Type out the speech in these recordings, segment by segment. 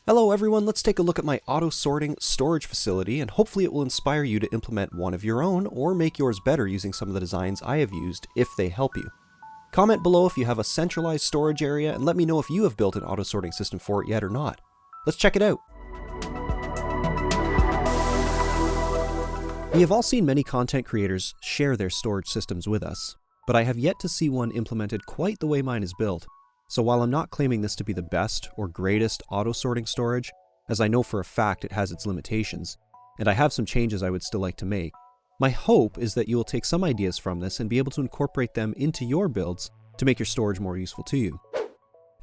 Hello everyone, let's take a look at my auto-sorting storage facility, and hopefully it will inspire you to implement one of your own or make yours better using some of the designs I have used if they help you. Comment below if you have a centralized storage area and let me know if you have built an auto-sorting system for it yet or not. Let's check it out. We have all seen many content creators share their storage systems with us, but I have yet to see one implemented quite the way mine is built. So while I'm not claiming this to be the best or greatest auto-sorting storage, as I know for a fact it has its limitations, and I have some changes I would still like to make, my hope is that you will take some ideas from this and be able to incorporate them into your builds to make your storage more useful to you.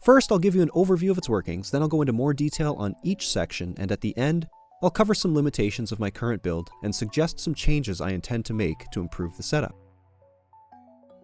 First, I'll give you an overview of its workings, then I'll go into more detail on each section, and at the end, I'll cover some limitations of my current build and suggest some changes I intend to make to improve the setup.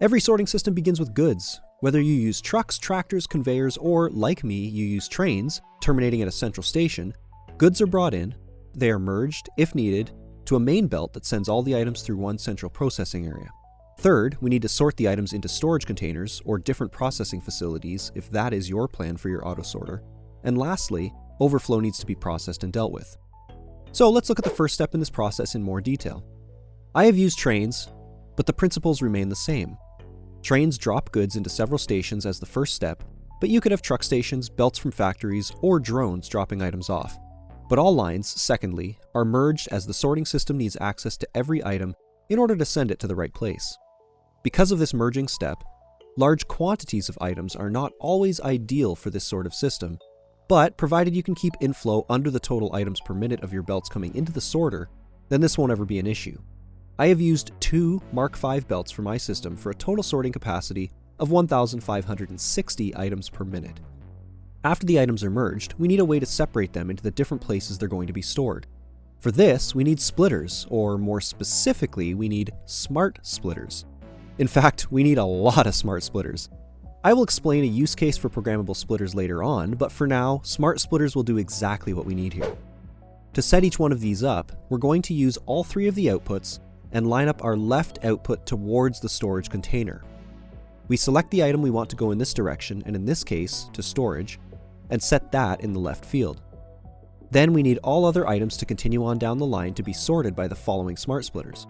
Every sorting system begins with goods. Whether you use trucks, tractors, conveyors, or, like me, you use trains, terminating at a central station, goods are brought in, they are merged, if needed, to a main belt that sends all the items through one central processing area. Third, we need to sort the items into storage containers or different processing facilities if that is your plan for your auto sorter. And lastly, overflow needs to be processed and dealt with. So let's look at the first step in this process in more detail. I have used trains, but the principles remain the same. Trains drop goods into several stations as the first step, but you could have truck stations, belts from factories, or drones dropping items off. But all lines, secondly, are merged as the sorting system needs access to every item in order to send it to the right place. Because of this merging step, large quantities of items are not always ideal for this sort of system, but provided you can keep inflow under the total items per minute of your belts coming into the sorter, then this won't ever be an issue. I have used 2 Mark V belts for my system for a total sorting capacity of 1,560 items per minute. After the items are merged, we need a way to separate them into the different places they're going to be stored. For this, we need splitters, or more specifically, we need smart splitters. In fact, we need a lot of smart splitters. I will explain a use case for programmable splitters later on, but for now, smart splitters will do exactly what we need here. To set each one of these up, we're going to use all 3 of the outputs and line up our left output towards the storage container. We select the item we want to go in this direction, and in this case, to storage, and set that in the left field. Then we need all other items to continue on down the line to be sorted by the following smart splitters.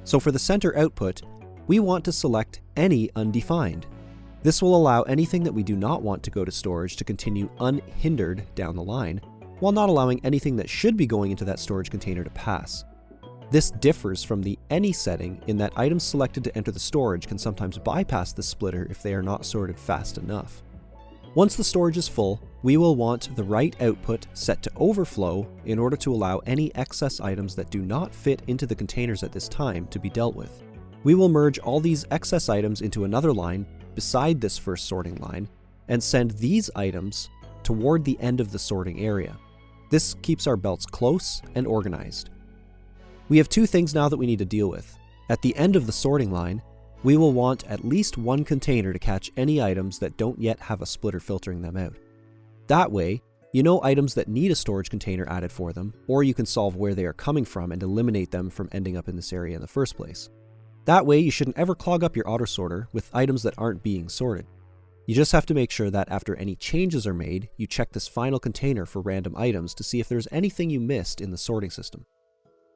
So for the center output, we want to select any undefined. This will allow anything that we do not want to go to storage to continue unhindered down the line, while not allowing anything that should be going into that storage container to pass. This differs from the any setting in that items selected to enter the storage can sometimes bypass the splitter if they are not sorted fast enough. Once the storage is full, we will want the right output set to overflow in order to allow any excess items that do not fit into the containers at this time to be dealt with. We will merge all these excess items into another line beside this first sorting line and send these items toward the end of the sorting area. This keeps our belts close and organized. We have 2 things now that we need to deal with. At the end of the sorting line, we will want at least 1 container to catch any items that don't yet have a splitter filtering them out. That way, you know items that need a storage container added for them, or you can solve where they are coming from and eliminate them from ending up in this area in the first place. That way, you shouldn't ever clog up your auto sorter with items that aren't being sorted. You just have to make sure that after any changes are made, you check this final container for random items to see if there's anything you missed in the sorting system.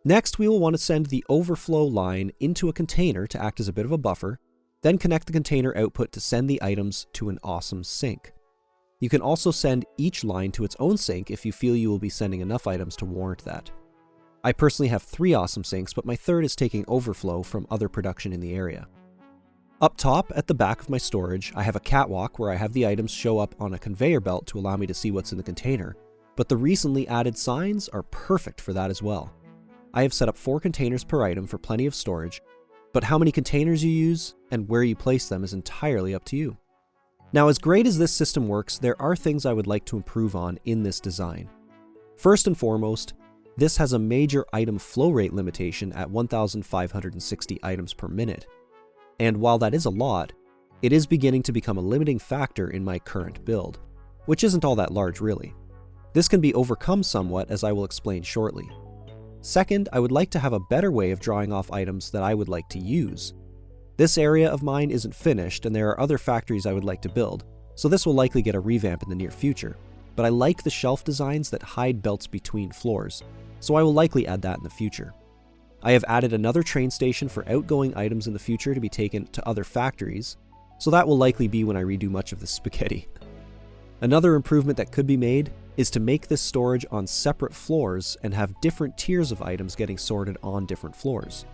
Next, we will want to send the overflow line into a container to act as a bit of a buffer, then connect the container output to send the items to an awesome sink. You can also send each line to its own sink if you feel you will be sending enough items to warrant that. I personally have 3 awesome sinks, but my third is taking overflow from other production in the area. Up top, at the back of my storage, I have a catwalk where I have the items show up on a conveyor belt to allow me to see what's in the container, but the recently added signs are perfect for that as well. I have set up 4 containers per item for plenty of storage, but how many containers you use and where you place them is entirely up to you. Now, as great as this system works, there are things I would like to improve on in this design. First and foremost, this has a major item flow rate limitation at 1,560 items per minute. And while that is a lot, it is beginning to become a limiting factor in my current build, which isn't all that large really. This can be overcome somewhat, as I will explain shortly. Second, I would like to have a better way of drawing off items that I would like to use. This area of mine isn't finished, and there are other factories I would like to build, so this will likely get a revamp in the near future. but I like the shelf designs that hide belts between floors, so I will likely add that in the future. I have added another train station for outgoing items in the future to be taken to other factories, so that will likely be when I redo much of the spaghetti. Another improvement that could be made is to make this storage on separate floors and have different tiers of items getting sorted on different floors.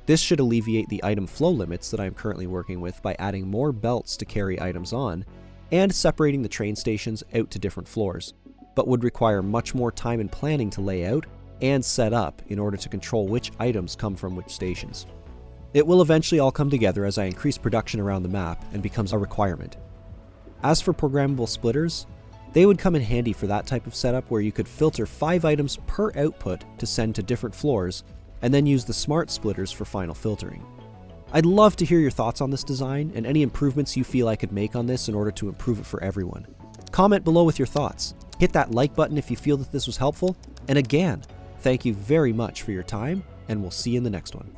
This should alleviate the item flow limits that I am currently working with by adding more belts to carry items on and separating the train stations out to different floors, but would require much more time and planning to lay out and set up in order to control which items come from which stations. It will eventually all come together as I increase production around the map and becomes a requirement. As for programmable splitters, they would come in handy for that type of setup where you could filter 5 items per output to send to different floors and then use the smart splitters for final filtering. I'd love to hear your thoughts on this design and any improvements you feel I could make on this in order to improve it for everyone. Comment below with your thoughts. Hit that like button if you feel that this was helpful. And again, thank you very much for your time, and we'll see you in the next one.